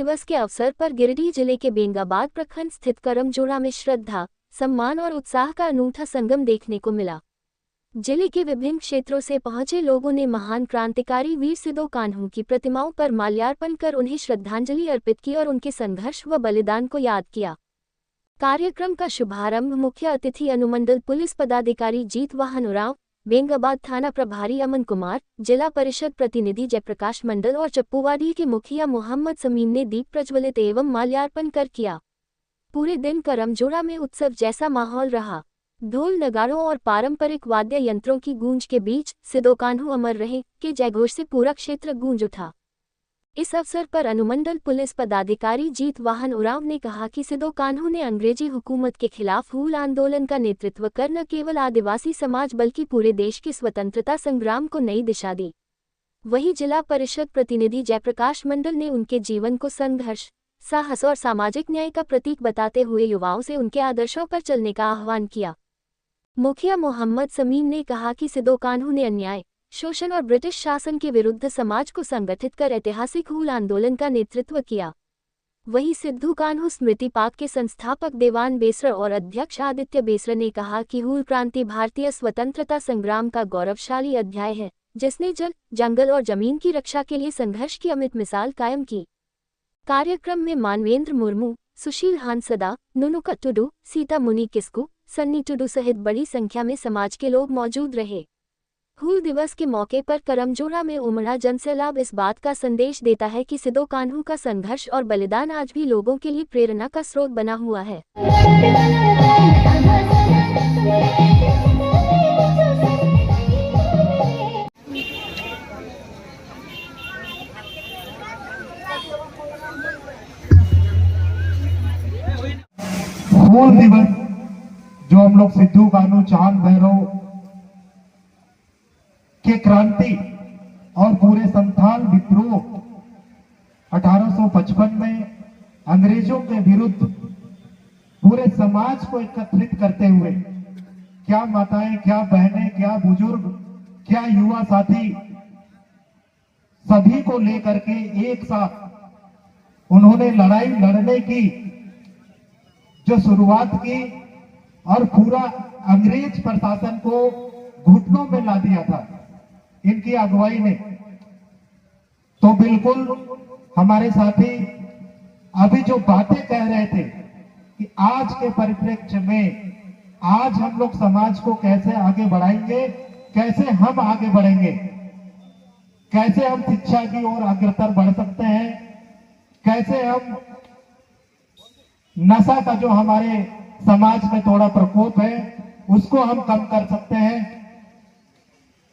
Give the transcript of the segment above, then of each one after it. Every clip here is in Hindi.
दिवस के अवसर पर गिरिडीह जिले के बेंगाबाद प्रखंड स्थित करमजोड़ा में श्रद्धा, सम्मान और उत्साह का अनूठा संगम देखने को मिला। जिले के विभिन्न क्षेत्रों से पहुंचे लोगों ने महान क्रांतिकारी वीर सिदो कान्हू की प्रतिमाओं पर माल्यार्पण कर उन्हें श्रद्धांजलि अर्पित की और उनके संघर्ष व बलिदान को याद किया। कार्यक्रम का शुभारंभ मुख्य अतिथि अनुमंडल पुलिस पदाधिकारी जीत वाहन उरांव, बेंगाबाद थाना प्रभारी अमन कुमार, जिला परिषद प्रतिनिधि जयप्रकाश मंडल और चप्पूवाड़ी के मुखिया मोहम्मद समीम ने दीप प्रज्वलित एवं माल्यार्पण कर किया। पूरे दिन करमजोड़ा में उत्सव जैसा माहौल रहा। ढोल नगाड़ों और पारंपरिक वाद्य यंत्रों की गूंज के बीच सिदो कान्हू अमर रहे के जयघोष से पूरा क्षेत्र गूंज उठा। इस अवसर पर अनुमंडल पुलिस पदाधिकारी जीत वाहन उरांव ने कहा कि सिदो कान्हू ने अंग्रेजी हुकूमत के खिलाफ हूल आंदोलन का नेतृत्व कर न केवल आदिवासी समाज बल्कि पूरे देश के स्वतंत्रता संग्राम को नई दिशा दी। वहीं जिला परिषद प्रतिनिधि जयप्रकाश मंडल ने उनके जीवन को संघर्ष, साहस और सामाजिक न्याय का प्रतीक बताते हुए युवाओं से उनके आदर्शों पर चलने का आह्वान किया। मुखिया मोहम्मद समीम ने कहा कि सिदो कान्हू ने अन्याय, शोषण और ब्रिटिश शासन के विरुद्ध समाज को संगठित कर ऐतिहासिक हूल आंदोलन का नेतृत्व किया। वहीं सिद्धू कान्हू स्मृति पार्क के संस्थापक देवान बेसरा और अध्यक्ष आदित्य बेसरा ने कहा कि हूल क्रांति भारतीय स्वतंत्रता संग्राम का गौरवशाली अध्याय है, जिसने जल, जंगल और जमीन की रक्षा के लिए संघर्ष की अमिट मिसाल कायम की। कार्यक्रम में मानवेंद्र मुर्मू, सुशील हांसदा, नुनुका टुडू, सीता मुनि किस्कू, सन्नी टुडू सहित बड़ी संख्या में समाज के लोग मौजूद रहे। हूल दिवस के मौके पर करमजोड़ा में उमड़ा जनसैलाब इस बात का संदेश देता है कि सिदो कान्हू का संघर्ष और बलिदान आज भी लोगों के लिए प्रेरणा का स्रोत बना हुआ है। हूल दिवस जो हम लोग सिद्धू कान्हू, चांद भैरव के क्रांति और पूरे संथाल विद्रोह 1855 में अंग्रेजों के विरुद्ध पूरे समाज को एकत्रित करते हुए, क्या माताएं, क्या बहनें, क्या बुजुर्ग, क्या युवा साथी, सभी को लेकर के एक साथ उन्होंने लड़ाई लड़ने की जो शुरुआत की और पूरा अंग्रेज प्रशासन को घुटनों में ला दिया था इनकी अगुवाई ने। तो बिल्कुल हमारे साथी अभी जो बातें कह रहे थे कि आज के परिप्रेक्ष्य में आज हम लोग समाज को कैसे आगे बढ़ाएंगे, कैसे हम आगे बढ़ेंगे, कैसे हम शिक्षा की ओर अग्रसर बढ़ सकते हैं, कैसे हम नशा का जो हमारे समाज में थोड़ा प्रकोप है उसको हम कम कर सकते हैं,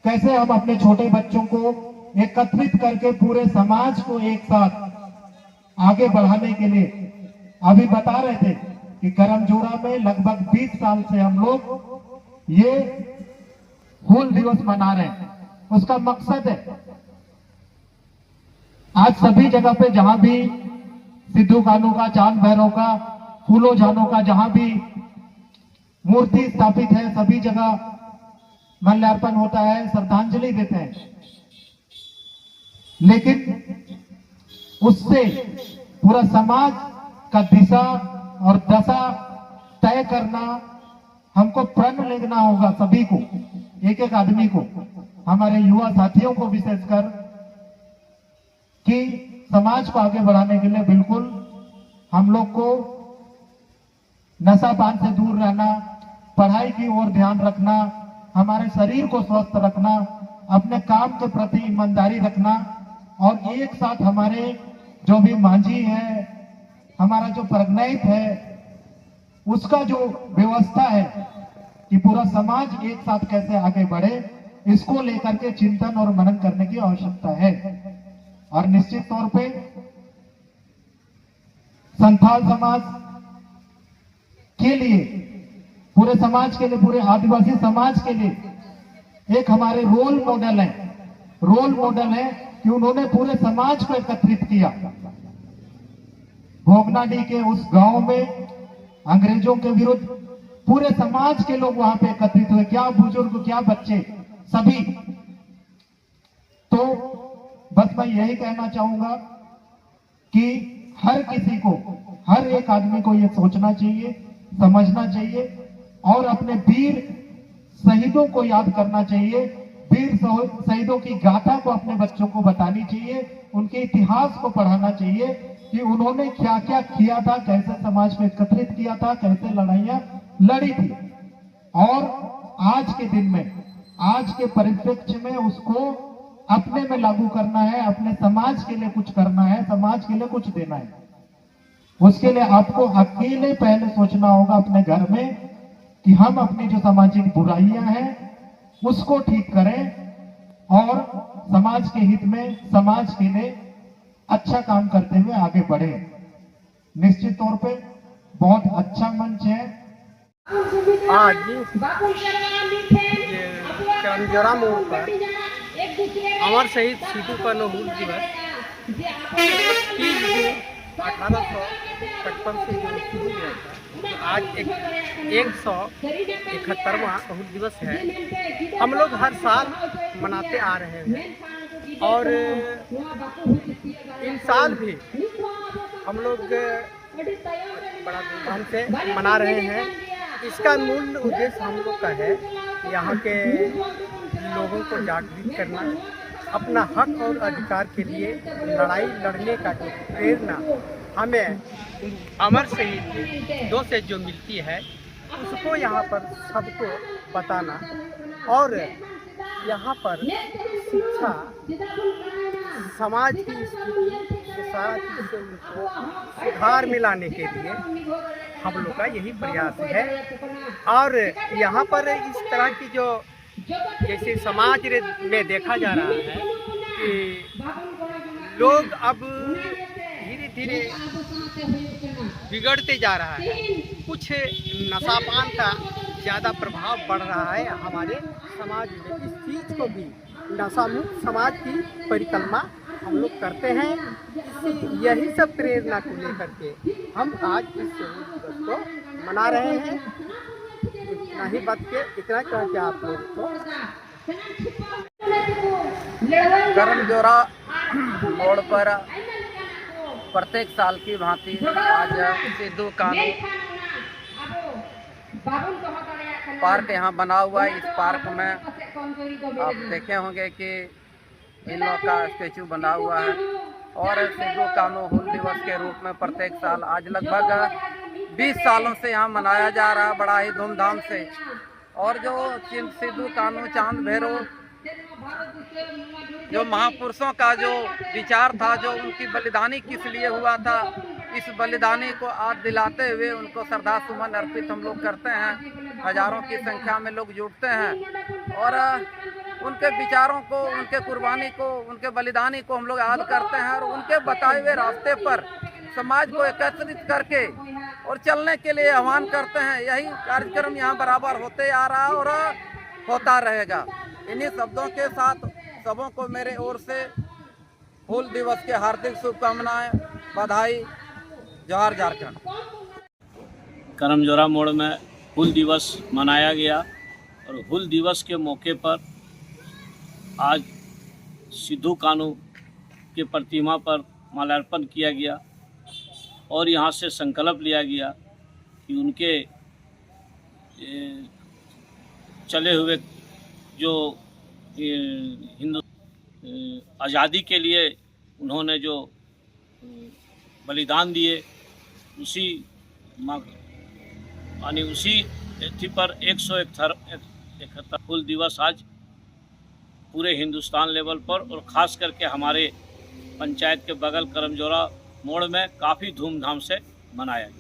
कैसे हम अपने छोटे बच्चों को एकत्रित करके पूरे समाज को एक साथ आगे बढ़ाने के लिए। अभी बता रहे थे कि करमजोड़ा में लगभग 20 साल से हम लोग ये हूल दिवस मना रहे हैं। उसका मकसद है आज सभी जगह पे जहां भी सिद्धू कान्हू का, चांद भैरव का, फूलो जानों का जहां भी मूर्ति स्थापित है सभी जगह माल्यार्पण होता है, श्रद्धांजलि देते हैं। लेकिन उससे पूरा समाज का दिशा और दशा तय करना हमको प्रण लेना होगा, सभी को, एक एक आदमी को, हमारे युवा साथियों को विशेषकर, कि समाज को आगे बढ़ाने के लिए बिल्कुल हम लोग को नशा पान से दूर रहना, पढ़ाई की ओर ध्यान रखना, हमारे शरीर को स्वस्थ रखना, अपने काम के प्रति ईमानदारी रखना और एक साथ हमारे जो भी मांझी है, हमारा जो प्रज्ञात है, उसका जो व्यवस्था है कि पूरा समाज एक साथ कैसे आगे बढ़े, इसको लेकर के चिंतन और मनन करने की आवश्यकता है। और निश्चित तौर पे संथाल समाज के लिए, पूरे समाज के लिए, पूरे आदिवासी समाज के लिए एक हमारे रोल मॉडल है कि उन्होंने पूरे समाज को एकत्रित किया। भोगनाडीह के उस गांव में अंग्रेजों के विरुद्ध पूरे समाज के लोग वहां पे एकत्रित हुए, क्या बुजुर्ग, क्या बच्चे, सभी। तो बस मैं यही कहना चाहूंगा कि हर किसी को, हर एक आदमी को ये सोचना चाहिए, समझना चाहिए और अपने वीर शहीदों को याद करना चाहिए। वीर शहीदों की गाथा को अपने बच्चों को बतानी चाहिए, उनके इतिहास को पढ़ाना चाहिए कि उन्होंने क्या क्या किया था, कैसे समाज को एकत्रित किया था, कैसे लड़ाइयां लड़ी थी। और आज के दिन में, आज के परिप्रेक्ष्य में उसको अपने में लागू करना है, अपने समाज के लिए कुछ करना है, समाज के लिए कुछ देना है। उसके लिए आपको अकेले पहले सोचना होगा अपने घर में कि हम अपनी जो सामाजिक बुराइयां हैं उसको ठीक करें और समाज के हित में, समाज के लिए अच्छा काम करते हुए आगे बढ़े। निश्चित तौर पे बहुत अच्छा मंच है। आज ये करमजोरा मोड़ पर अमर शहीद सिद्धू कान्हू हूल दिवस 30 जून 1855 से जो शुरू हुआ था, आज 171वां हूल दिवस है। हम लोग हर साल मनाते आ रहे हैं और इन साल भी हम लोग बड़ा धूमधाम से मना रहे हैं। इसका मूल उद्देश्य हम लोग का है यहाँ के लोगों को जागृत करना, अपना हक और अधिकार के लिए लड़ाई लड़ने का जो प्रेरणा हमें अमर शहीदों से जो मिलती है उसको यहाँ पर सबको बताना और यहाँ पर शिक्षा, समाज की स्थिति, सारा चीज़ से उनको सुधार में लाने के लिए हम लोग का यही प्रयास है। और यहाँ पर इस तरह की जो जैसे समाज में देखा जा रहा है कि लोग अब धीरे धीरे बिगड़ते जा रहा है, कुछ नशापान का ज़्यादा प्रभाव बढ़ रहा है हमारे समाज में। इस चीज़ को भी नशा मुक्त समाज की परिकल्पना हम लोग करते हैं। यही सब प्रेरणा को लेकर के हम आज इस दिवस को मना रहे हैं। इतना ही बात के इतना कह के आप लोग को करमजोरा मोड़ पर प्रत्येक साल की भांति आज सिद्धू कान्हू पार्क यहाँ बना हुआ है। इस पार्क में आप देखे होंगे कि इन लोग का स्टैचू बना हुआ है और सिद्धू कान्हू हूल दिवस के रूप में प्रत्येक साल आज लगभग 20 सालों से यहाँ मनाया जा रहा है बड़ा ही धूमधाम से। और जो सिद्धू कान्हू चांद भैरव जो महापुरुषों का जो विचार था, जो उनकी बलिदानी किस लिए हुआ था, इस बलिदानी को आज दिलाते हुए उनको श्रद्धा सुमन अर्पित हम लोग करते हैं। हजारों की संख्या में लोग जुटते हैं और उनके विचारों को, उनके कुर्बानी को, उनके बलिदानी को हम लोग याद करते हैं और उनके बताए हुए रास्ते पर समाज को एकत्रित करके और चलने के लिए आह्वान करते हैं। यही कार्यक्रम यहाँ बराबर होते आ रहा है और होता रहेगा। इन्हीं शब्दों के साथ सबों को मेरे ओर से हूल दिवस के हार्दिक शुभकामनाएं, बधाई। जोहार झारखंड। करमजोरा मोड़ में हूल दिवस मनाया गया और हूल दिवस के मौके पर आज सिद्धू कान्हू के प्रतिमा पर माल्यार्पण किया गया और यहाँ से संकल्प लिया गया कि उनके चले हुए जो हिंदू आज़ादी के लिए उन्होंने जो बलिदान दिए, उसी यानी उसी तिथि पर 171 हूल दिवस आज पूरे हिंदुस्तान लेवल पर और ख़ास करके हमारे पंचायत के बगल करमजोरा मोड़ में काफ़ी धूमधाम से मनाया गया।